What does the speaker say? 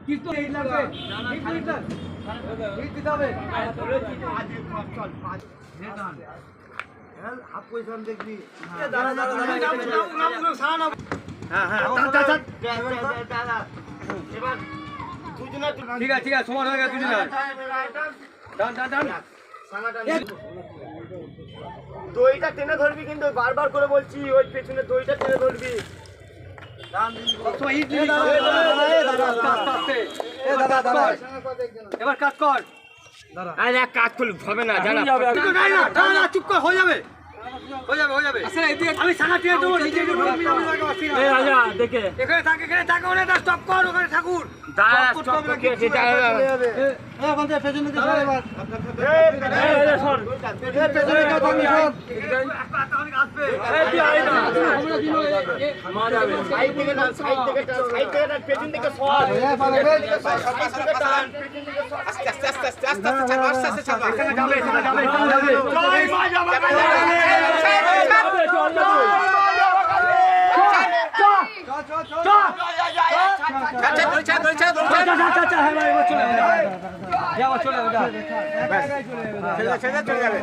কিছু এই লাগবে ঠিক দিতে হবে হাফ পয়সা দেখবি ঠিক আছে ঠিক আছে সমান হয়ে গেছে দুজনের দইটা টেনে ধরবি কিন্তু বারবার করে বলছি ওই পেছনে দইটা টেনে ধরবি এবার কাজ কর কাজ করলে হবে না জানা চুপ কর হয়ে যাবে আমি সারা দিয়ে দেবো নিচে দেখে এখানে থাকে ওখানে স্টপ কর ওখানে ঠাকুর চলে যাবে